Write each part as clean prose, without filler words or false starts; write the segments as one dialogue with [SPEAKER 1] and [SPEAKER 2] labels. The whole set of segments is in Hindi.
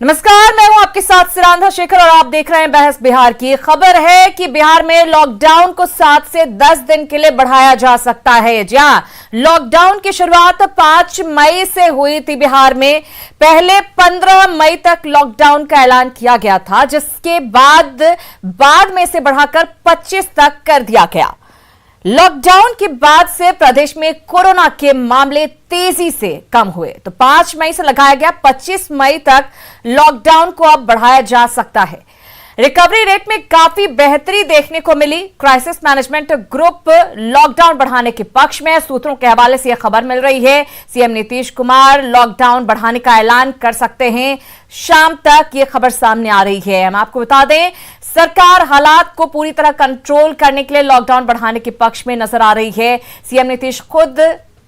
[SPEAKER 1] नमस्कार, मैं हूं आपके साथ सिरांधा शेखर और आप देख रहे हैं बहस बिहार की। खबर है कि बिहार में लॉकडाउन को 7 से 10 दिन के लिए बढ़ाया जा सकता है। जहां लॉकडाउन की शुरुआत 5 मई से हुई थी बिहार में, पहले 15 मई तक लॉकडाउन का ऐलान किया गया था, जिसके बाद में इसे बढ़ाकर 25 तक कर दिया गया। लॉकडाउन के बाद से प्रदेश में कोरोना के मामले तेजी से कम हुए, तो 5 मई से लगाया गया 25 मई तक लॉकडाउन को अब बढ़ाया जा सकता है। रिकवरी रेट में काफी बेहतरी देखने को मिली। क्राइसिस मैनेजमेंट ग्रुप लॉकडाउन बढ़ाने के पक्ष में। सूत्रों के हवाले से यह खबर मिल रही है, सीएम नीतीश कुमार लॉकडाउन बढ़ाने का ऐलान कर सकते हैं। शाम तक यह खबर सामने आ रही है। हम आपको बता दें, सरकार हालात को पूरी तरह कंट्रोल करने के लिए लॉकडाउन बढ़ाने के पक्ष में नजर आ रही है। सीएम नीतीश खुद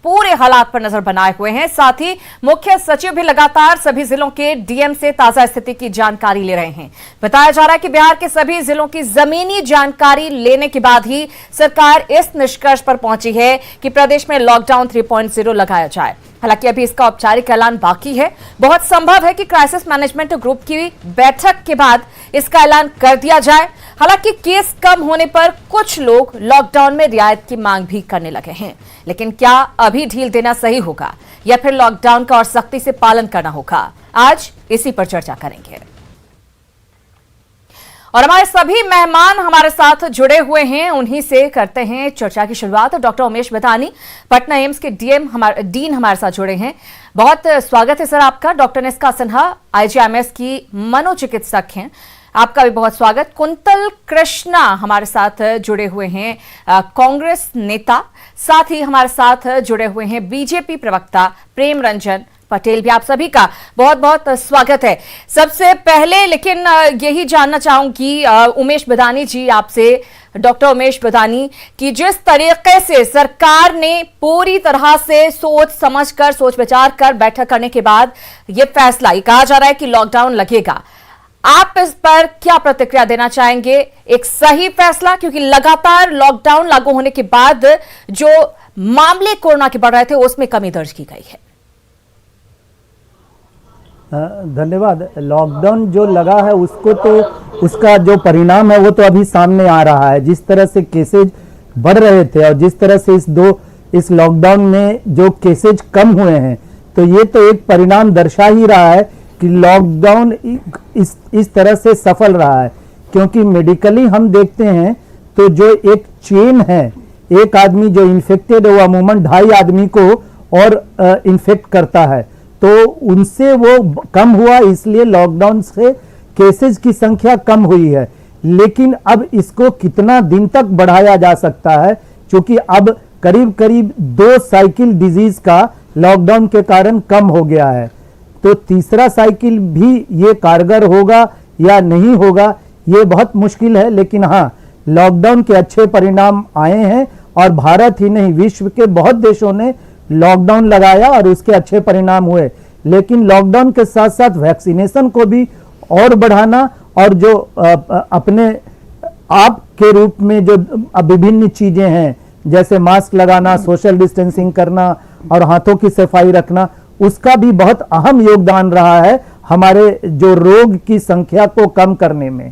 [SPEAKER 1] पूरे हालात पर नजर बनाए हुए हैं। साथ ही मुख्य सचिव भी लगातार सभी जिलों के डीएम से ताजा स्थिति की जानकारी ले रहे हैं। बताया जा रहा है कि बिहार के सभी जिलों की जमीनी जानकारी लेने के बाद ही सरकार इस निष्कर्ष पर पहुंची है कि प्रदेश में लॉकडाउन 3.0 लगाया जाए। हालांकि अभी इसका औपचारिक ऐलान बाकी है। बहुत संभव है कि क्राइसिस मैनेजमेंट ग्रुप की बैठक के बाद इसका ऐलान कर दिया जाए। हालांकि केस कम होने पर कुछ लोग लॉकडाउन में रियायत की मांग भी करने लगे हैं, लेकिन क्या अभी ढील देना सही होगा या फिर लॉकडाउन का और सख्ती से पालन करना होगा? आज इसी पर चर्चा करेंगे और हमारे सभी मेहमान हमारे साथ जुड़े हुए हैं। उन्हीं से करते हैं चर्चा की शुरुआत। डॉक्टर उमेश बदानी, पटना एम्स के डीन हमारे साथ जुड़े हैं। बहुत स्वागत है सर आपका। डॉक्टर निष्का सिन्हा, आईजीआईएमएस की मनोचिकित्सक हैं, आपका भी बहुत स्वागत। कुंतल कृष्णा हमारे साथ जुड़े हुए हैं, कांग्रेस नेता। साथ ही हमारे साथ जुड़े हुए हैं बीजेपी प्रवक्ता प्रेम रंजन पटेल भी। आप सभी का बहुत बहुत स्वागत है। सबसे पहले लेकिन यही जानना चाहूंगी उमेश बदानी जी आपसे, डॉक्टर उमेश बदानी, कि जिस तरीके से सरकार ने पूरी तरह से सोच विचार कर बैठक करने के बाद यह फैसला, कहा जा रहा है कि लॉकडाउन लगेगा, आप इस पर क्या प्रतिक्रिया देना चाहेंगे? एक सही फैसला, क्योंकि लगातार लॉकडाउन लागू होने के बाद जो मामले कोरोना के बढ़ रहे थे उसमें कमी दर्ज की गई है।
[SPEAKER 2] धन्यवाद। लॉकडाउन जो लगा है उसको तो उसका जो परिणाम है वो तो अभी सामने आ रहा है। जिस तरह से केसेज बढ़ रहे थे और जिस तरह से इस लॉकडाउन में जो केसेज कम हुए हैं, तो ये तो एक परिणाम दर्शा ही रहा है कि लॉकडाउन इस तरह से सफल रहा है। क्योंकि मेडिकली हम देखते हैं तो जो एक चेन है, एक आदमी जो इन्फेक्टेड है वो अमूमन 2.5 आदमी को और इन्फेक्ट करता है, तो उनसे वो कम हुआ, इसलिए लॉकडाउन से केसेस की संख्या कम हुई है। लेकिन अब इसको कितना दिन तक बढ़ाया जा सकता है, क्योंकि अब करीब करीब 2 साइकिल डिजीज का लॉकडाउन के कारण कम हो गया है, तो तीसरा साइकिल भी ये कारगर होगा या नहीं होगा ये बहुत मुश्किल है। लेकिन हाँ, लॉकडाउन के अच्छे परिणाम आए हैं और भारत ही नहीं विश्व के बहुत देशों ने लॉकडाउन लगाया और उसके अच्छे परिणाम हुए। लेकिन लॉकडाउन के साथ साथ वैक्सीनेशन को भी और बढ़ाना और जो अपने आप के रूप में जो विभिन्न चीजें हैं, जैसे मास्क लगाना, सोशल डिस्टेंसिंग करना और हाथों की सफाई रखना, उसका भी बहुत अहम योगदान रहा है हमारे जो रोग की संख्या को कम करने में।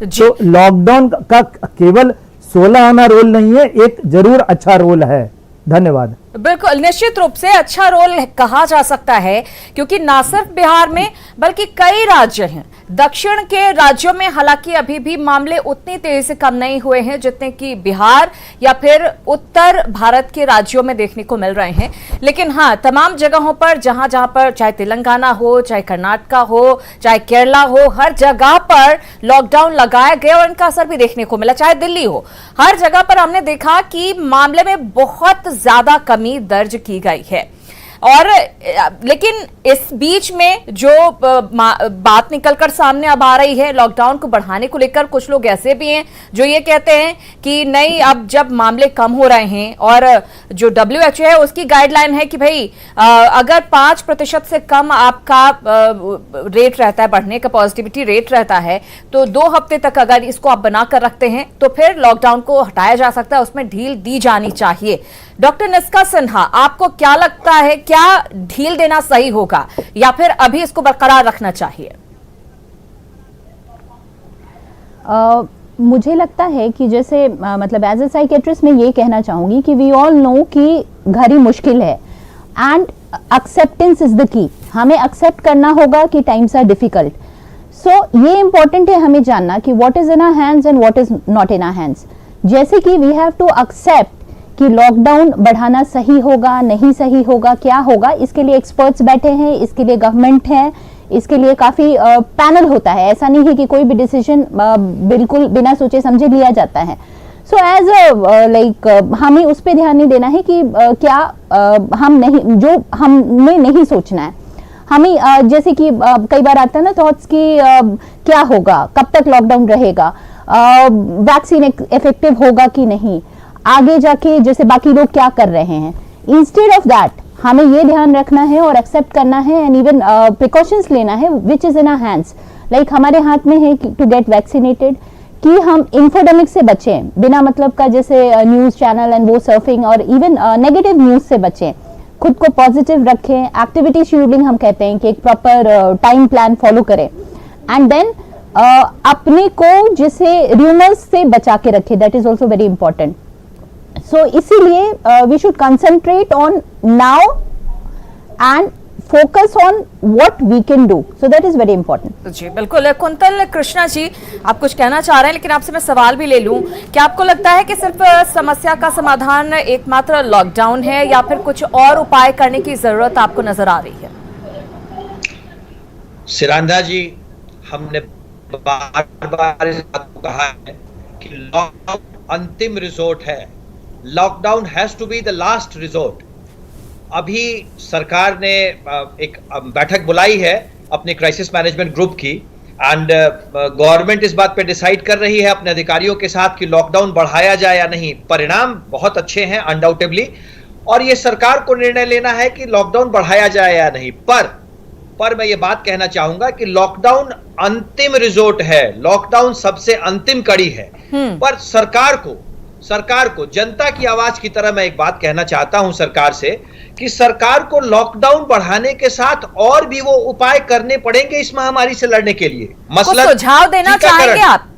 [SPEAKER 2] तो लॉकडाउन का केवल 16 आना रोल नहीं है, एक जरूर अच्छा रोल है। धन्यवाद।
[SPEAKER 1] बिल्कुल, निश्चित रूप से अच्छा रोल कहा जा सकता है, क्योंकि ना सिर्फ बिहार में बल्कि कई राज्य हैं, दक्षिण के राज्यों में हालांकि अभी भी मामले उतनी तेजी से कम नहीं हुए हैं जितने कि बिहार या फिर उत्तर भारत के राज्यों में देखने को मिल रहे हैं। लेकिन हाँ, तमाम जगहों पर जहां जहां पर, चाहे तेलंगाना हो, चाहे कर्नाटका हो, चाहे केरला हो, हर जगह पर लॉकडाउन लगाया गया और इनका असर भी देखने को मिला। चाहे दिल्ली हो, हर जगह पर हमने देखा कि मामले में बहुत ज्यादा कमी दर्ज की गई है। और लेकिन इस बीच में जो बात निकलकर सामने अब आ रही है लॉकडाउन को बढ़ाने को लेकर, कुछ लोग ऐसे भी हैं जो ये कहते हैं कि नहीं, अब जब मामले कम हो रहे हैं और जो WHO है उसकी गाइडलाइन है कि भाई अगर 5% से कम आपका रेट रहता है, बढ़ने का पॉजिटिविटी रेट रहता है, तो 2 हफ्ते तक अगर इसको आप बनाकर रखते हैं तो फिर लॉकडाउन को हटाया जा सकता है, उसमें ढील दी जानी चाहिए। डॉक्टर निष्का सिन्हा, आपको क्या लगता है क्या ढील देना सही होगा या फिर अभी इसको बरकरार रखना चाहिए?
[SPEAKER 3] मुझे लगता है कि जैसे मतलब एज ए साइकेट्रिस्ट मैं ये कहना चाहूँगी कि वी ऑल नो कि घड़ी मुश्किल है and acceptance is the key. हमें एक्सेप्ट करना होगा कि टाइम्स आर डिफिकल्ट। सो ये इंपॉर्टेंट है हमें जानना कि what is in our hands and what is not in our hands. जैसे कि वी हैव टू एक्सेप्ट कि लॉकडाउन बढ़ाना सही होगा नहीं सही होगा क्या होगा, इसके लिए एक्सपर्ट्स बैठे हैं, इसके लिए गवर्नमेंट है, इसके लिए काफी पैनल होता है। ऐसा नहीं है कि कोई भी डिसीजन बिल्कुल बिना सोचे समझे लिया जाता है। सो एज लाइक हमें उस पर ध्यान नहीं देना है कि क्या हम नहीं, जो हमें नहीं सोचना है। हमें जैसे कि कई बार आता है ना थॉट्स कि क्या होगा, कब तक लॉकडाउन रहेगा, वैक्सीन इफेक्टिव होगा कि नहीं, आगे जाके जैसे बाकी लोग क्या कर रहे हैं। इंस्टेड ऑफ दैट हमें ये ध्यान रखना है और एक्सेप्ट करना है एंड इवन प्रिकॉशंस लेना है which is in our hands. Like हमारे हाथ में है टू गेट वैक्सीनेटेड, कि हम इंफोडेमिक से बचें, बिना मतलब का जैसे न्यूज चैनल एंड वो सर्फिंग और इवन नेगेटिव न्यूज से बचें, खुद को पॉजिटिव रखें, एक्टिविटी शेड्यूलिंग हम कहते हैं कि एक प्रॉपर टाइम प्लान फॉलो करें एंड देन अपने को जैसे रूमर्स से बचा के रखें, that is also very important. So इसीलिए we should concentrate on now and focus on what we can do, so that is very important.
[SPEAKER 1] जी बिल्कुल। कुंतल कृष्णा जी, आप कुछ कहना चाह रहे हैं, लेकिन आपसे मैं सवाल भी ले लूं, क्या आपको लगता है कि सिर्फ समस्या का समाधान एकमात्र लॉकडाउन है या फिर कुछ और उपाय करने की जरूरत आपको नजर आ रही है?
[SPEAKER 4] सिरांधा जी, हमने बार बार इस बात को कहा है कि लॉकडाउन अंतिम रिजोर्ट है। Lockdown has to be the last resort. अभी सरकार ने एक बैठक बुलाई है अपने क्राइसिस मैनेजमेंट ग्रुप की एंड गवर्नमेंट इस बात पे डिसाइड कर रही है अपने अधिकारियों के साथ कि लॉकडाउन बढ़ाया जाए या नहीं। परिणाम बहुत अच्छे हैं अनडाउटेबली, और ये सरकार को निर्णय लेना है कि लॉकडाउन बढ़ाया जाए या नहीं। पर मैं ये बात कहना चाहूंगा कि लॉकडाउन अंतिम रिजोर्ट है, लॉकडाउन सबसे अंतिम कड़ी है। पर सरकार को जनता की आवाज की तरह मैं एक बात कहना चाहता हूं सरकार से कि सरकार को लॉकडाउन बढ़ाने के साथ और भी वो उपाय करने पड़ेंगे इस महामारी से लड़ने के लिए। मसलन
[SPEAKER 1] सुझाव देना चाहेंगे आप?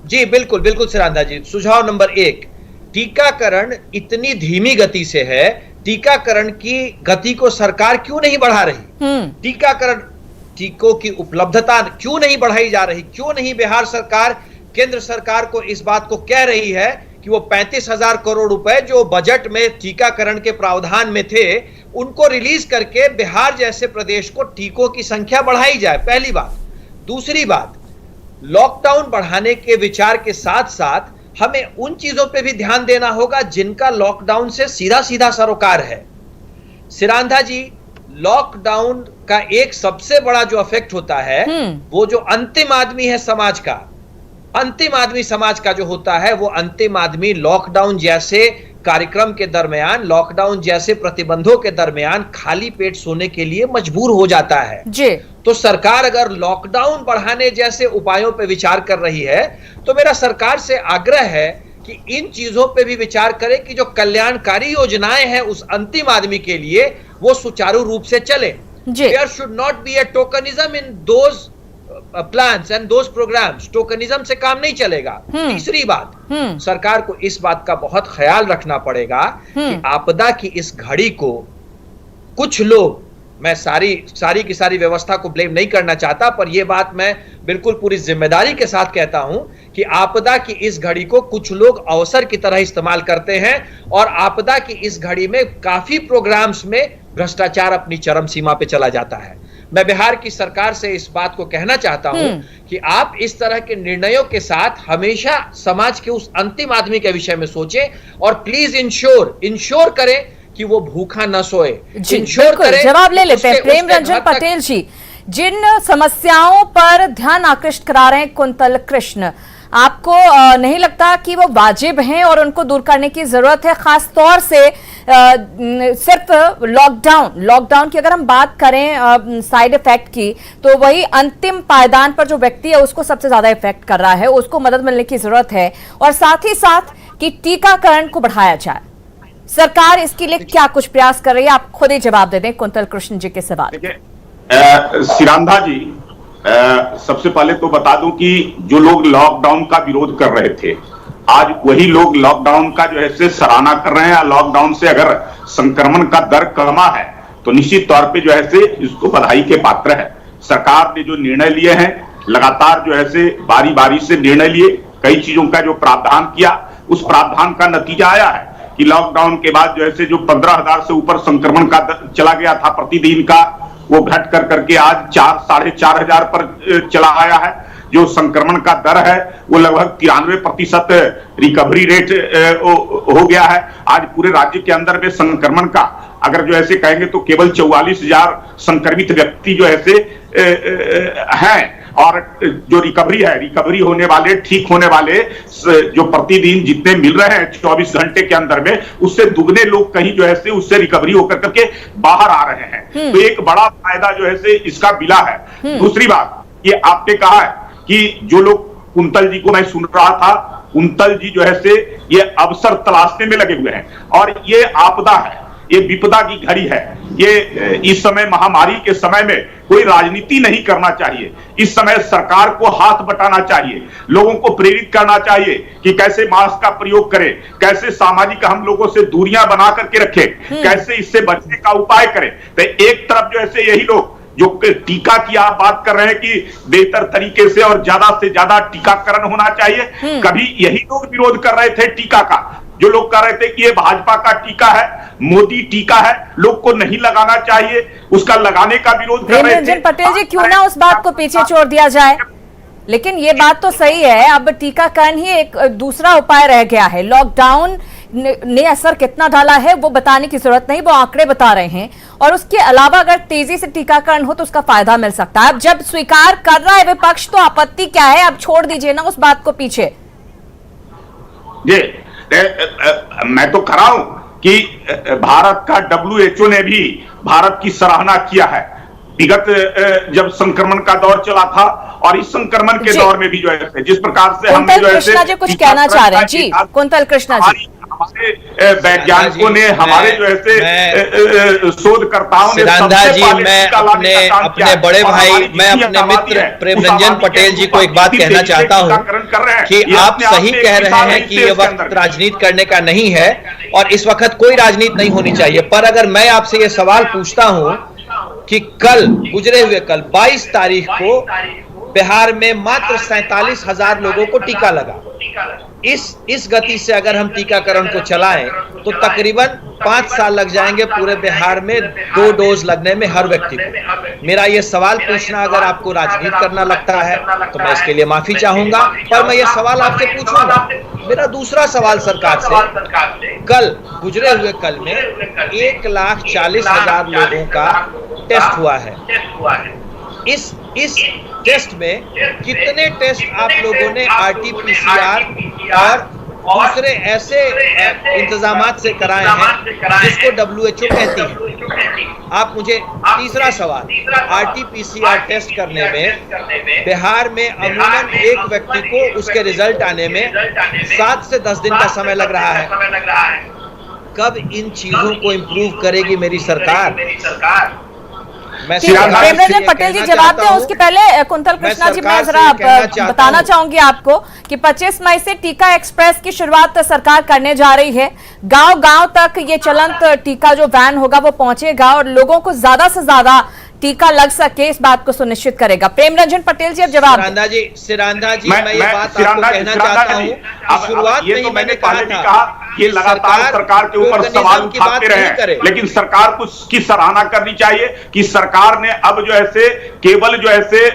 [SPEAKER 4] जी बिल्कुल बिल्कुल सिरांधा जी। सुझाव नंबर 1, टीकाकरण इतनी धीमी गति से है, टीकाकरण की गति को सरकार क्यों नहीं बढ़ा रही? टीकों की उपलब्धता क्यों नहीं बढ़ाई जा रही? क्यों नहीं बिहार सरकार केंद्र सरकार को इस बात को कह रही है कि वो 35,000 करोड़ रुपए जो बजट में टीकाकरण के प्रावधान में थे उनको रिलीज करके बिहार जैसे प्रदेश को टीकों की संख्या बढ़ाई जाए? पहली बात। दूसरी बात, लॉकडाउन बढ़ाने के विचार के साथ साथ हमें उन चीजों पे भी ध्यान देना होगा जिनका लॉकडाउन से सीधा सीधा सरोकार है। सिरांधा जी, लॉकडाउन का एक सबसे बड़ा जो इफेक्ट होता है वो जो अंतिम आदमी है समाज का, अंतिम आदमी समाज का जो होता है, वो अंतिम आदमी लॉकडाउन जैसे कार्यक्रम के दरमियान, लॉकडाउन जैसे प्रतिबंधों के दरमियान खाली पेट सोने के लिए मजबूर हो जाता है जी। तो सरकार अगर लॉकडाउन बढ़ाने जैसे उपायों पर विचार कर रही है तो मेरा सरकार से आग्रह है कि इन चीजों पे भी विचार करे कि जो कल्याणकारी योजनाएं हैं उस अंतिम आदमी के लिए वो सुचारू रूप से चले। There should not be a tokenism in those plans and those programmes. Tokenism से काम नहीं चलेगा। तीसरी बात, सरकार को इस बात का बहुत ख्याल रखना पड़ेगा कि आपदा की इस घड़ी को कुछ लोग, मैं सारी की सारी व्यवस्था को ब्लेम नहीं करना चाहता, पर यह बात मैं बिल्कुल पूरी जिम्मेदारी के साथ कहता हूं कि आपदा की इस घड़ी को कुछ लोग अवसर की तरह इस्तेमाल करते हैं और आपदा की इस घड़ी में काफी प्रोग्राम्स में भ्रष्टाचार अपनी चरम सीमा पे चला जाता है। मैं बिहार की सरकार से इस बात को कहना चाहता हूं कि आप इस तरह के निर्णयों के साथ हमेशा समाज के उस अंतिम आदमी के विषय में सोचें और प्लीज इंश्योर करें कि वो भूखा न सोए। इंश्योर करें।
[SPEAKER 1] जवाब ले लेते हैं प्रेम रंजन पटेल जी, जिन समस्याओं पर ध्यान आकृष्ट करा रहे हैं कुंतल कृष्ण, आपको नहीं लगता कि वो वाजिब हैं और उनको दूर करने की जरूरत है? खास तौर से सिर्फ लॉकडाउन की अगर हम बात करें साइड इफेक्ट की, तो वही अंतिम पायदान पर जो व्यक्ति है उसको सबसे ज्यादा इफेक्ट कर रहा है, उसको मदद मिलने की जरूरत है, और साथ ही साथ कि टीकाकरण को बढ़ाया जाए। सरकार इसके लिए क्या कुछ प्रयास कर रही है? आप खुद ही जवाब दे दें कुंतल कृष्ण जी के सवाल।
[SPEAKER 5] देखिए सिरांधा जी, सबसे पहले तो बता दूं कि जो लोग लॉकडाउन का विरोध कर रहे थे, आज वही लोग लॉकडाउन का जो है से सराहना कर रहे हैं। लॉकडाउन से अगर संक्रमण का दर कमा है तो निश्चित तौर पे जो है से इसको बधाई के पात्र है। सरकार ने जो निर्णय लिए हैं, लगातार जो है से बारी बारी से निर्णय लिए, कई चीजों का जो प्रावधान किया, उस प्रावधान का नतीजा आया है कि लॉकडाउन के बाद जो है से जो 15,000 से ऊपर संक्रमण का चला गया था प्रतिदिन का, वो घट कर करके आज 4,500 पर चला आया है। जो संक्रमण का दर है वो लगभग 93% रिकवरी रेट हो गया है। आज पूरे राज्य के अंदर में संक्रमण का अगर जो ऐसे कहेंगे तो केवल 44,000 संक्रमित व्यक्ति जो ऐसे हैं, और जो रिकवरी होने वाले, ठीक होने वाले जो प्रतिदिन जितने मिल रहे हैं 24 घंटे के अंदर में, उससे दुगने लोग कहीं जो है उससे रिकवरी होकर करके बाहर आ रहे हैं। तो एक बड़ा फायदा जो है इसका मिला है। दूसरी बात, ये आपने कहा है कि जो लोग, कुंतल जी को मैं सुन रहा था, कुंतल जी जो है ये अवसर तलाशने में लगे हुए हैं, और ये आपदा है, ये विपदा की घड़ी है। ये इस समय महामारी के समय में कोई राजनीति नहीं करना चाहिए। इस समय सरकार को हाथ बटाना चाहिए, लोगों को प्रेरित करना चाहिए कि कैसे मास्क का प्रयोग करें, कैसे सामाजिक हम लोगों से दूरियां बना करके रखें, कैसे इससे बचने का उपाय करें। तो एक तरफ जो ऐसे यही लोग जो टीका की आप बात कर रहे हैं कि बेहतर तरीके से और ज्यादा टीकाकरण होना चाहिए, कभी यही लोग विरोध कर रहे थे टीका का। जो लोग कह रहे थे कि ये भाजपा का टीका है, मोदी टीका है, लोग को नहीं लगाना चाहिए, उसका लगाने का विरोध कर रहे थे।
[SPEAKER 1] प्रेमरंजन पटेल जी, क्यों ना उस बात को पीछे छोड़ दिया जाए? लेकिन ये बात तो सही है, अब टीकाकरण ही एक दूसरा उपाय रह गया है। लॉकडाउन ने असर कितना डाला है वो बताने की जरूरत नहीं, वो आंकड़े बता रहे हैं। और उसके अलावा अगर तेजी से टीकाकरण हो तो उसका फायदा मिल सकता है। अब जब स्वीकार कर रहा है विपक्ष तो आपत्ति क्या है? अब छोड़ दीजिए ना उस बात को पीछे।
[SPEAKER 5] मैं तो कह रहा हूं कि भारत का WHO ने भी भारत की सराहना किया है। विगत जब संक्रमण का दौर चला था और इस संक्रमण के दौर में भी जो है जिस प्रकार से हमने जो है
[SPEAKER 1] कृष्णा जी कुछ कहना चाह रहे हैं। जी कुंतल कृष्णा जी,
[SPEAKER 5] हमारे वैज्ञानिकों ने, हमारे जो है शोधकर्ताओं ने,
[SPEAKER 4] सिरांधा जी, मैं अपने बड़े भाई, मैं अपने मित्र प्रेमरंजन पटेल जी को एक बात कहना चाहता हूं कि आप सही कह रहे हैं कि ये वक्त राजनीति करने का नहीं है और इस वक्त कोई राजनीति नहीं होनी चाहिए। पर अगर मैं आपसे ये सवाल पूछता हूं कि कल, गुजरे हुए कल 22 तारीख को बिहार में मात्र 47,000 लोगों को टीका लगा। इस गति से अगर हम टीकाकरण को चलाएं तो तकरीबन 5 साल लग जाएंगे पूरे बिहार में 2 डोज लगने में हर व्यक्ति को। मेरा यह सवाल पूछना अगर आपको राजनीति करना लगता है तो मैं इसके लिए माफी चाहूंगा, पर मैं यह सवाल आपसे पूछूंगा। मेरा दूसरा सवाल सरकार से, कल, गुजरे हुए कल में 1,40,000 लोगों का टेस्ट हुआ है। इस टेस्ट में कितने टेस्ट आप लोगों ने RT-PCR और दूसरे ऐसे इंतजामात से कराए हैं जिसको WHO कहती है? आप मुझे तीसरा सवाल, RT-PCR टेस्ट करने में बिहार में अमूमन एक व्यक्ति को उसके रिजल्ट आने में 7 से 10 दिन का समय लग रहा है। कब इन चीजों को इंप्रूव करेगी मेरी सरकार?
[SPEAKER 1] प्रेमरंजन पटेल जी जवाब दें, उसके पहले कुंतल कृष्णा जी मैं जरा बताना चाहूंगी आपको कि 25 मई से टीका एक्सप्रेस की शुरुआत सरकार करने जा रही है। गांव-गांव तक ये चलंत टीका जो वैन होगा वो पहुंचेगा और लोगों को ज्यादा से ज्यादा टीका लग सके इस बात को सुनिश्चित करेगा। प्रेमरंजन पटेल जी अब जवाब।
[SPEAKER 4] सिरांधा जी, मैं ये बात आपको कहना चाहता हूँ, शुरुआत में ही मैंने कहा था
[SPEAKER 5] ये लगातार सरकार के ऊपर सवाल उठाते रहे, लेकिन सरकार को इसकी सराहना करनी चाहिए कि सरकार ने अब जो ऐसे केवल जो ऐसे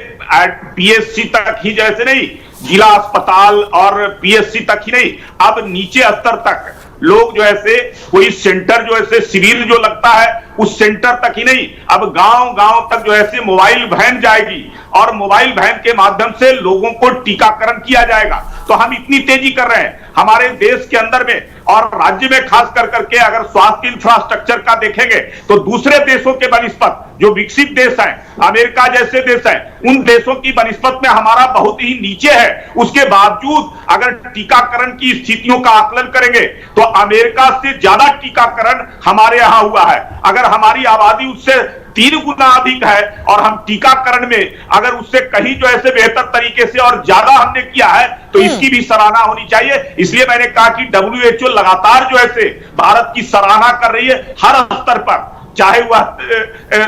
[SPEAKER 5] PSC तक ही जैसे नहीं, जिला अस्पताल और PSC तक ही नहीं, अब नीचे स्तर तक लोग जो ऐसे कोई सेंटर जो ऐसे शिविर जो लगता है उस सेंटर तक ही नहीं, अब गांव-गांव तक जो ऐसे मोबाइल वैन जाएगी और मोबाइल वैन के माध्यम से लोगों को टीकाकरण किया जाएगा। तो हम इतनी तेजी कर रहे हैं, हमारे देश के अंदर में और राज्य में खास कर करके अगर स्वास्थ्य इंफ्रास्ट्रक्चर का देखेंगे तो दूसरे देशों के बनिस्पत जो विकसित देश हैं, अमेरिका जैसे देश हैं, उन देशों की बनिस्पत में हमारा बहुत ही नीचे है। उसके बावजूद अगर टीकाकरण की स्थितियों का आकलन करेंगे तो अमेरिका से ज्यादा टीकाकरण हमारे यहां हुआ है। अगर हमारी आबादी उससे 3 गुना अधिक है और हम टीकाकरण में अगर उससे कहीं जो ऐसे बेहतर तरीके से और ज्यादा हमने किया है तो इसकी भी सराहना होनी चाहिए। इसलिए मैंने कहा कि WHO लगातार जो ऐसे भारत की सराहना कर रही है हर स्तर पर, चाहे वह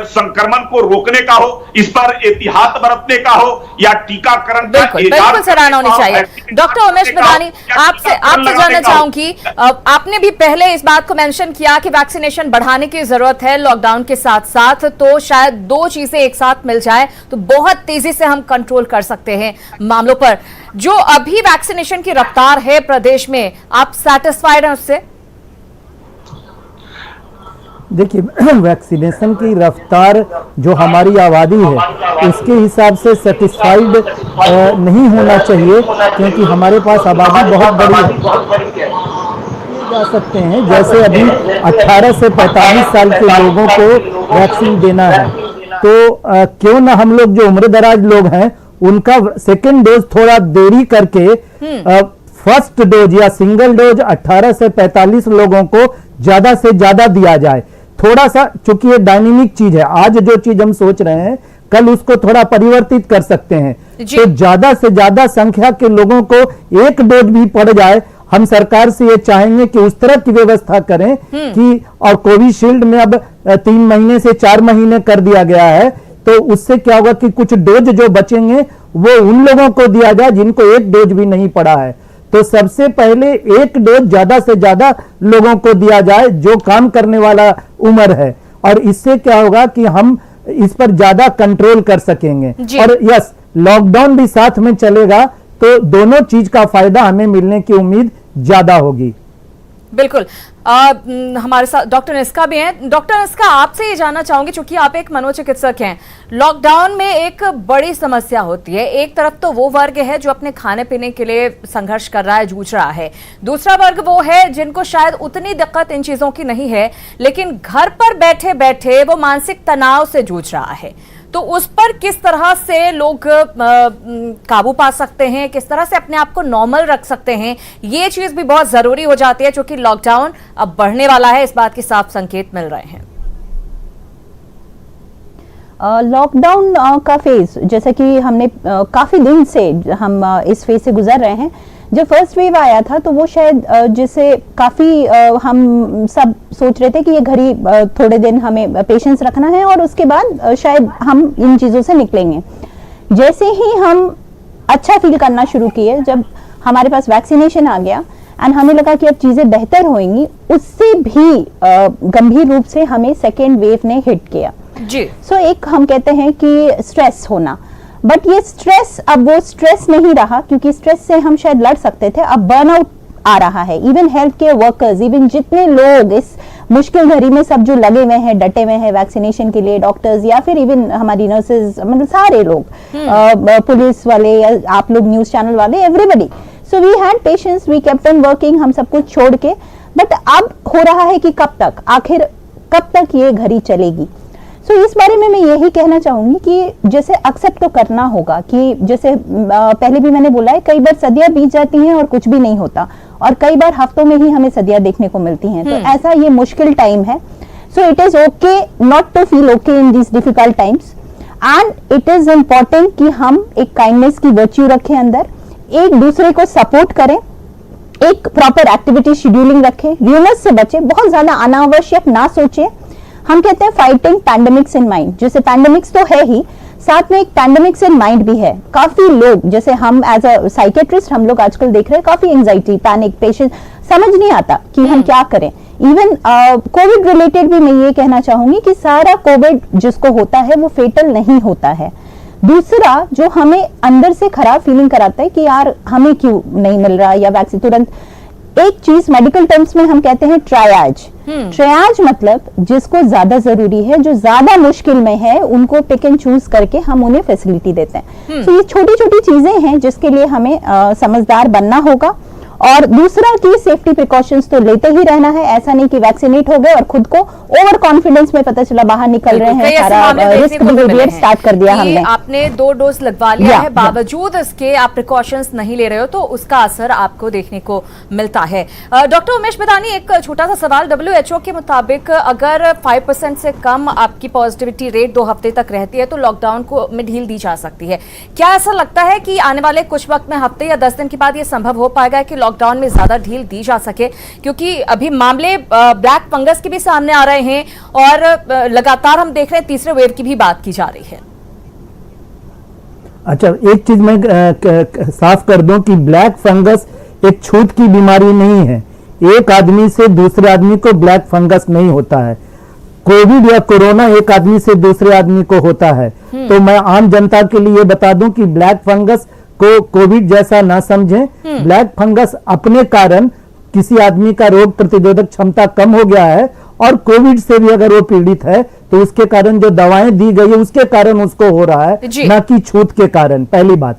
[SPEAKER 5] संक्रमण को रोकने का हो, इस पर एहतियात बरतने का हो या टीकाकरण का
[SPEAKER 1] बिल्कुल सराहना होनी चाहिए। डॉक्टर उमेश मदानी, आपसे जानना चाहूंगी, आपने भी पहले इस बात को मेंशन किया कि वैक्सीनेशन बढ़ाने की जरूरत है लॉकडाउन के साथ साथ, तो शायद 2 चीजें एक साथ मिल जाए तो बहुत तेजी से हम कंट्रोल कर सकते हैं मामलों पर। जो अभी वैक्सीनेशन की रफ्तार है प्रदेश में, आप सेटिस्फाइड हैं उससे?
[SPEAKER 2] देखिए, वैक्सीनेशन की रफ्तार जो हमारी आबादी है उसके हिसाब से सेटिस्फाइड नहीं होना चाहिए, क्योंकि हमारे पास आबादी बहुत बड़ी है। जा सकते हैं जैसे अभी 18 से 45 साल के लोगों को वैक्सीन देना है, तो क्यों ना हम लोग जो उम्र दराज लोग हैं उनका सेकेंड डोज थोड़ा देरी करके फर्स्ट डोज या सिंगल डोज 18 से 45 लोगों को ज्यादा से ज्यादा दिया जाए। थोड़ा सा, चूंकि ये डायनेमिक चीज है, आज जो चीज हम सोच रहे हैं कल उसको थोड़ा परिवर्तित कर सकते हैं, तो ज्यादा से ज्यादा संख्या के लोगों को एक डोज भी पड़ जाए। हम सरकार से ये चाहेंगे कि उस तरह की व्यवस्था करें कि, और कोविशील्ड में अब 3 महीने से 4 महीने कर दिया गया है, तो उससे क्या होगा कि कुछ डोज जो बचेंगे वो उन लोगों को दिया जाए जिनको एक डोज भी नहीं पड़ा है। तो सबसे पहले एक डोज ज्यादा से ज्यादा लोगों को दिया जाए जो काम करने वाला उम्र है, और इससे क्या होगा कि हम इस पर ज्यादा कंट्रोल कर सकेंगे। और यस, लॉकडाउन भी साथ में चलेगा तो दोनों चीज का फायदा हमें मिलने की उम्मीद ज्यादा होगी।
[SPEAKER 1] बिल्कुल। हमारे साथ डॉक्टर निस्का भी हैं। डॉक्टर निस्का, आपसे ये जानना चाहूंगी, चूंकि आप एक मनोचिकित्सक हैं, लॉकडाउन में एक बड़ी समस्या होती है। एक तरफ तो वो वर्ग है जो अपने खाने पीने के लिए संघर्ष कर रहा है, जूझ रहा है, दूसरा वर्ग वो है जिनको शायद उतनी दिक्कत इन चीजों की नहीं है, लेकिन घर पर बैठे बैठे वो मानसिक तनाव से जूझ रहा है। तो उस पर किस तरह से लोग काबू पा सकते हैं, किस तरह से अपने आप को नॉर्मल रख सकते हैं, ये चीज भी बहुत जरूरी हो जाती है, क्योंकि लॉकडाउन अब बढ़ने वाला है, इस बात के साफ संकेत मिल रहे हैं।
[SPEAKER 3] लॉकडाउन का फेज, जैसा कि हमने काफी दिन से हम इस फेज से गुजर रहे हैं। जब फर्स्ट वेव आया था तो वो शायद जिसे काफी हम सब सोच रहे थे कि ये घड़ी थोड़े दिन हमें पेशेंस रखना है और उसके बाद शायद हम इन चीजों से निकलेंगे। जैसे ही हम अच्छा फील करना शुरू किए, जब हमारे पास वैक्सीनेशन आ गया एंड हमें लगा कि अब चीजें बेहतर होंगी, उससे भी गंभीर रूप से हमें सेकेंड वेव ने हिट किया
[SPEAKER 1] जी।
[SPEAKER 3] सो एक हम कहते हैं कि स्ट्रेस होना, बट ये स्ट्रेस अब वो स्ट्रेस नहीं रहा, क्योंकि स्ट्रेस से हम शायद लड़ सकते थे, अब बर्नआउट आ रहा है। Even health care workers, even जितने लोग इस मुश्किल घड़ी में सब जो लगे हुए हैं, डटे हुए हैं वैक्सीनेशन के लिए, डॉक्टर्स या फिर इवन हमारी नर्सेज, मतलब सारे लोग, पुलिस वाले या आप लोग न्यूज चैनल वाले, everybody. So we had patience, we kept on working, हम सब कुछ छोड़ के। बट अब हो रहा है कि कब तक, आखिर कब तक ये घड़ी चलेगी। तो इस बारे में मैं यही कहना चाहूंगी कि जैसे एक्सेप्ट तो करना होगा कि जैसे पहले भी मैंने बोला है, कई बार सदियां बीत जाती हैं और कुछ भी नहीं होता, और कई बार हफ्तों में ही हमें सदियां देखने को मिलती हैं। तो ऐसा ये मुश्किल टाइम है। So it is okay not to feel okay in this difficult times, and it is important कि हम एक काइंडनेस की वर्च्यू रखें अंदर, एक दूसरे को सपोर्ट करें, एक प्रॉपर एक्टिविटी शेड्यूलिंग रखें, र्यूमर्स से बचें, बहुत ज्यादा अनावश्यक ना सोचें। हम कहते हैं फाइटिंग पैंडेमिक्स इन माइंड, जैसे पैंडेमिक्स तो है ही, साथ में एक पैंडेमिक्स इन माइंड भी है। काफी लोग, जैसे हम एज अ साइकेट्रिस्ट हम लोग आजकल देख रहे हैं, काफी एंजाइटी, पैनिक, पेशेंट, समझ नहीं आता कि हम क्या करें। इवन कोविड रिलेटेड भी मैं ये कहना चाहूंगी कि सारा कोविड जिसको होता है वो फेटल नहीं होता है। दूसरा जो हमें अंदर से खराब फीलिंग कराता है कि यार हमें क्यों नहीं मिल रहा या वैक्सीन तुरंत, एक चीज मेडिकल टर्म्स में हम कहते हैं ट्रायाज। ट्रायाज मतलब जिसको ज्यादा जरूरी है, जो ज्यादा मुश्किल में है, उनको पिक एंड चूज करके हम उन्हें फैसिलिटी देते हैं। तो ये छोटी छोटी चीजें हैं जिसके लिए हमें समझदार बनना होगा, और दूसरा कि सेफ्टी प्रिकॉशंस तो लेते ही रहना है, ऐसा नहीं कि वैक्सीनेट हो गए और खुद को ओवर कॉन्फिडेंस में पता चला बाहर निकल रहे हैं, सारा रिस्क बिहेवियर स्टार्ट कर दिया हमने।
[SPEAKER 1] आपने 2 डोज लगवा लिया है, बावजूद इसके आप प्रिकॉशंस नहीं ले रहे हो, तो उसका असर आपको देखने को मिलता है। डॉक्टर उमेश बिदानी, एक छोटा सा सवाल, WHO के मुताबिक अगर 5% से कम आपकी पॉजिटिविटी रेट 2 हफ्ते तक रहती है तो लॉकडाउन को में ढील दी जा सकती है। क्या ऐसा लगता है कि आने वाले कुछ वक्त में, हफ्ते या 10 दिन के बाद, ये संभव हो पाएगा कि लॉकडाउन में ज्यादा ढील दी जा सके? क्योंकि अभी मामले ब्लैक फंगस के भी सामने आ रहे हैं और लगातार हम देख रहे हैं तीसरे वेव की भी बात की जा रही है।
[SPEAKER 2] अच्छा, एक चीज मैं साफ कर दूं कि ब्लैक फंगस एक छूत की बीमारी नहीं है। एक आदमी से दूसरे आदमी को ब्लैक फंगस नहीं होता है। कोविड या कोरोना एक आदमी से दूसरे आदमी को होता है। तो मैं आम जनता के लिए बता दूं कि ब्लैक फंगस को कोविड जैसा ना समझें। ब्लैक फंगस अपने कारण किसी आदमी का रोग प्रतिरोधक क्षमता कम हो गया है और कोविड से भी अगर वो पीड़ित है तो उसके कारण जो दवाएं दी गई है उसके कारण उसको हो रहा है, ना कि छूत के कारण। पहली बात।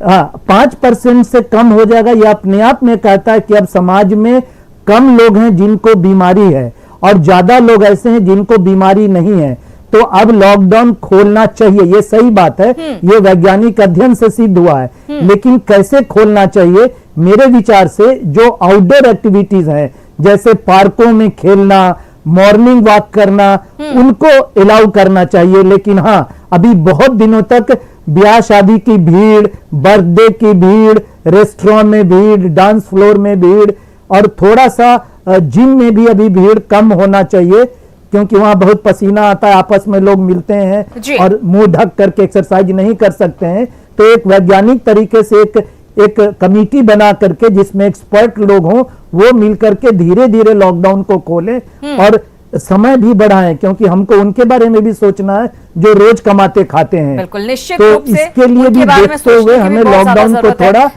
[SPEAKER 2] 5% से कम हो जाएगा, यह अपने आप में कहता है कि अब समाज में कम लोग हैं जिनको बीमारी है और ज्यादा लोग ऐसे हैं जिनको बीमारी नहीं है। तो अब लॉकडाउन खोलना चाहिए, ये सही बात है, ये वैज्ञानिक अध्ययन से सिद्ध हुआ है। लेकिन कैसे खोलना चाहिए? मेरे विचार से जो आउटडोर एक्टिविटीज हैं, जैसे पार्कों में खेलना, मॉर्निंग वॉक करना, उनको अलाउ करना चाहिए। लेकिन हाँ, अभी बहुत दिनों तक ब्याह शादी की भीड़, बर्थडे की भीड़, रेस्टोरेंट में भीड़, डांस फ्लोर में भीड़ और थोड़ा सा जिम में भी अभी भीड़ कम होना चाहिए, क्योंकि वहां बहुत पसीना आता है, आपस में लोग मिलते हैं और मुंह ढक करके एक्सरसाइज नहीं कर सकते हैं। तो एक वैज्ञानिक तरीके से एक कमेटी बना करके जिसमें एक्सपर्ट लोग हों, वो मिल करके धीरे धीरे लॉकडाउन को खोलें और समय भी बढ़ाएं, क्योंकि हमको उनके बारे में भी सोचना है जो रोज कमाते खाते हैं।
[SPEAKER 1] बिल्कुल, निश्चित
[SPEAKER 2] तो
[SPEAKER 1] रूप से
[SPEAKER 2] इसके लिए भी देखते हुए हमें लॉकडाउन को थोड़ा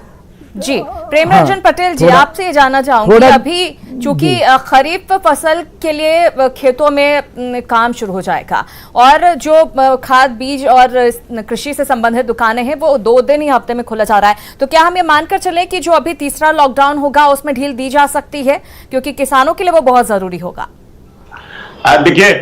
[SPEAKER 1] जी। प्रेम रंजन पटेल जी, आपसे ये जानना चाहूंगी, अभी चूंकि खरीफ फसल के लिए खेतों में काम शुरू हो जाएगा और जो खाद बीज और कृषि से संबंधित दुकानें हैं वो 2 दिन ही हफ्ते में खोला जा रहा है, तो क्या हम ये मानकर चले कि जो अभी तीसरा लॉकडाउन होगा उसमें ढील दी जा सकती है, क्योंकि किसानों के लिए वो बहुत जरूरी होगा?
[SPEAKER 5] देखिए,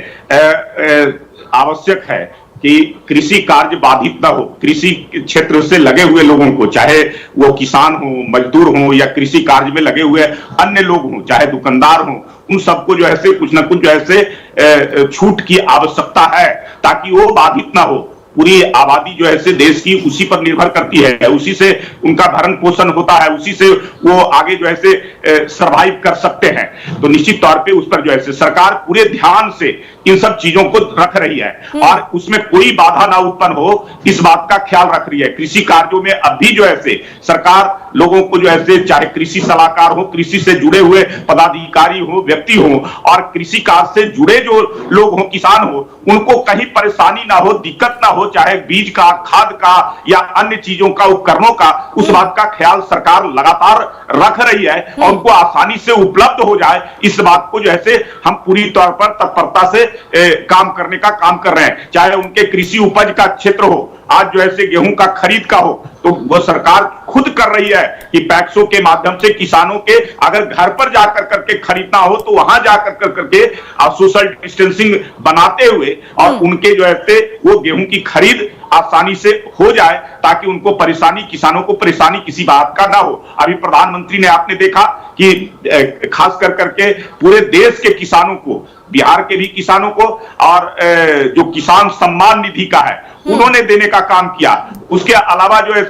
[SPEAKER 5] आवश्यक है कि कृषि कार्य बाधित न हो। कृषि क्षेत्र से लगे हुए लोगों को, चाहे वो किसान हो, मजदूर हो या कृषि कार्य में लगे हुए अन्य लोग हों, चाहे दुकानदार हों, उन सबको जो है कुछ न कुछ जो है छूट की आवश्यकता है, ताकि वो बाधित ना हो। पूरी आबादी जो है देश की उसी पर निर्भर करती है, उसी से उनका भरण पोषण होता है, उसी से वो आगे जो है सरवाइव कर सकते हैं। तो निश्चित तौर पे उस पर जो है सरकार पूरे ध्यान से इन सब चीजों को रख रही है और उसमें कोई बाधा ना उत्पन्न हो, इस बात का ख्याल रख रही है। कृषि कार्यों में अब भी जो है सरकार लोगों को जो है, चाहे कृषि सलाहकार हो, कृषि से जुड़े हुए पदाधिकारी हो, व्यक्ति हो और कृषि कार्य से जुड़े जो लोग हो, किसान हो, उनको कहीं परेशानी ना हो, दिक्कत ना हो, चाहे बीज का, खाद का या अन्य चीजों का, उपकरणों का, उस बात का ख्याल सरकार लगातार रख रही है और उनको आसानी से उपलब्ध हो जाए, इस बात को जो है हम पूरी तौर पर तत्परता से काम करने का काम कर रहे हैं। चाहे उनके कृषि उपज का क्षेत्र हो, आज जो है गेहूं का खरीद का हो, तो वो सरकार खुद कर रही है कि पैक्सों के माध्यम से किसानों के अगर घर पर जाकर करके खरीदना हो तो वहां जाकर करके सोशल डिस्टेंसिंग बनाते हुए और उनके जो है वो गेहूं की खरीद आसानी से हो जाए, ताकि उनको परेशानी, किसानों को परेशानी किसी बात का ना हो। अभी प्रधानमंत्री ने, आपने देखा कि खास कर करके पूरे देश के किसानों को, बिहार के भी किसानों को और जो किसान सम्मान निधि का है उन्होंने देने का काम किया। उसके अलावा जो है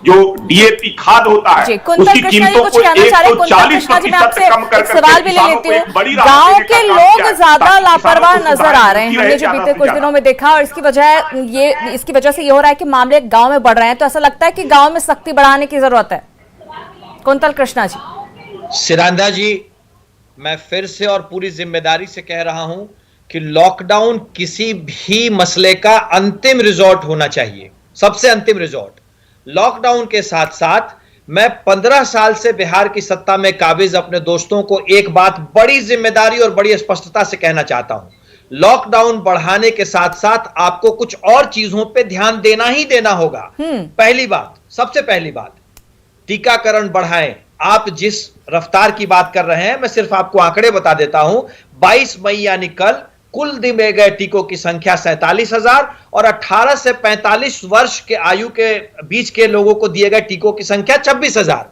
[SPEAKER 5] जो डीएपी खाद होता है उसकी कीमतों को 140% कम कर
[SPEAKER 1] सवाल भी ले लेती हूँ। गांव के लोग ज्यादा लापरवाह नजर आ रहे हैं, हमने जो बीते कुछ दिनों में देखा, और इसकी वजह से ये हो रहा है कि मामले गांव में बढ़ रहे हैं। तो ऐसा लगता है कि गांव में सख्ती बढ़ाने की जरूरत है। कुंतल कृष्णा जी।
[SPEAKER 4] सिरांधा जी, मैं फिर से और पूरी जिम्मेदारी से कह रहा हूं कि लॉकडाउन किसी भी मसले का अंतिम रिजॉर्ट होना चाहिए, सबसे अंतिम रिजॉर्ट। लॉकडाउन के साथ साथ मैं 15 साल से बिहार की सत्ता में काबिज अपने दोस्तों को एक बात बड़ी जिम्मेदारी और बड़ी स्पष्टता से कहना चाहता हूं, लॉकडाउन बढ़ाने के साथ साथ आपको कुछ और चीजों पे ध्यान देना ही देना होगा। पहली बात, सबसे पहली बात, टीकाकरण बढ़ाएं। आप जिस रफ्तार की बात कर रहे हैं, मैं सिर्फ आपको आंकड़े बता देता हूं। 22 मई यानी कल कुल दिए गए टीकों की संख्या 47,000 और 18 से 45 वर्ष के आयु के बीच के लोगों को दिए गए टीकों की संख्या 26,000।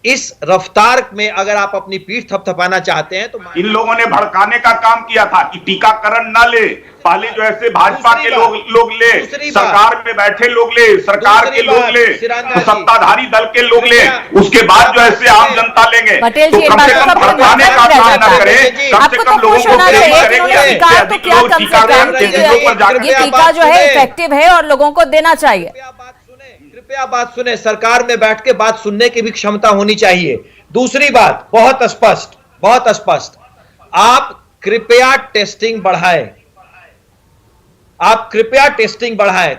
[SPEAKER 4] इस रफ्तार में अगर आप अपनी पीठ थपथपाना चाहते हैं तो
[SPEAKER 5] इन लोगों ने भड़काने का काम किया था कि टीकाकरण न ले, पहले जो ऐसे भाजपा के लोग ले, सरकार में बैठे लोग ले, सरकार के लोग ले, तो सत्ताधारी दल के लोग ले, उसके बाद जो ऐसे आम जनता लेंगे।
[SPEAKER 1] पटेल
[SPEAKER 5] तो
[SPEAKER 1] जी,
[SPEAKER 5] कम से कम भड़काने का काम न करे, कम से कम लोगों को प्रेरित करे कि अधिक से अधिक लोग टीकाकरण केंद्रों पर जाकर
[SPEAKER 1] ये टीका जो है इफेक्टिव है और लोगों को देना चाहिए।
[SPEAKER 4] कृपया बात सुने, सरकार में बैठ के बात सुनने की भी क्षमता होनी चाहिए। दूसरी बात बहुत स्पष्ट, आप कृपया टेस्टिंग बढ़ाएं।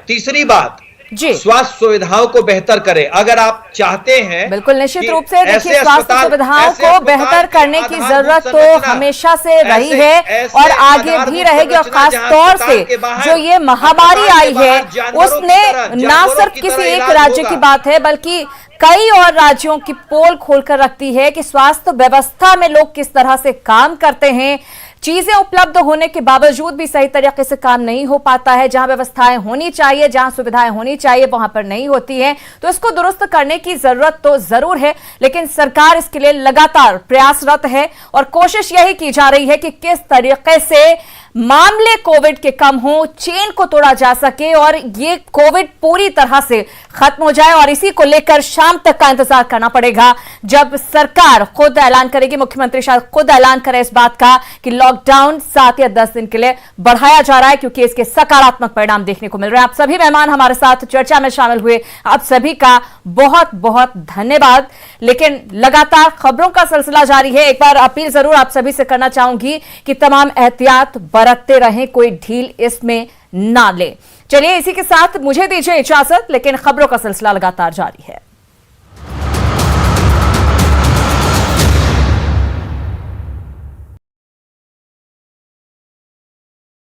[SPEAKER 4] तीसरी बात
[SPEAKER 1] जी,
[SPEAKER 4] स्वास्थ्य सुविधाओं को बेहतर करें। अगर आप चाहते हैं,
[SPEAKER 1] बिल्कुल निश्चित रूप से देखिए, स्वास्थ्य सुविधाओं को बेहतर करने की जरूरत तो हमेशा से रही है और आगे भी रहेगी। और खास तौर से जो ये महामारी आई है उसने ना सिर्फ किसी एक राज्य की बात है बल्कि कई और राज्यों की पोल खोलकर रखती है कि स्वास्थ्य व्यवस्था में लोग किस तरह से काम करते हैं। चीजें उपलब्ध होने के बावजूद भी सही तरीके से काम नहीं हो पाता है। जहां व्यवस्थाएं होनी चाहिए, जहां सुविधाएं होनी चाहिए, वहां पर नहीं होती हैं। तो इसको दुरुस्त करने की जरूरत तो जरूर है, लेकिन सरकार इसके लिए लगातार प्रयासरत है और कोशिश यही की जा रही है कि किस तरीके से मामले कोविड के कम हो, चेन को तोड़ा जा सके और ये कोविड पूरी तरह से खत्म हो जाए। और इसी को लेकर शाम तक का इंतजार करना पड़ेगा जब सरकार खुद ऐलान करेगी, मुख्यमंत्री शायद खुद ऐलान करे इस बात का कि लॉकडाउन 7 या 10 दिन के लिए बढ़ाया जा रहा है, क्योंकि इसके सकारात्मक परिणाम देखने को मिल रहे हैं। आप सभी मेहमान हमारे साथ चर्चा में शामिल हुए, आप सभी का बहुत बहुत धन्यवाद। लेकिन लगातार खबरों का सिलसिला जारी है। एक बार अपील जरूर आप सभी से करना चाहूंगी कि तमाम एहतियात बरतते रहें, कोई ढील इसमें ना ले। चलिए, इसी के साथ मुझे दीजिए इजाजत, लेकिन खबरों का सिलसिला लगातार जारी है।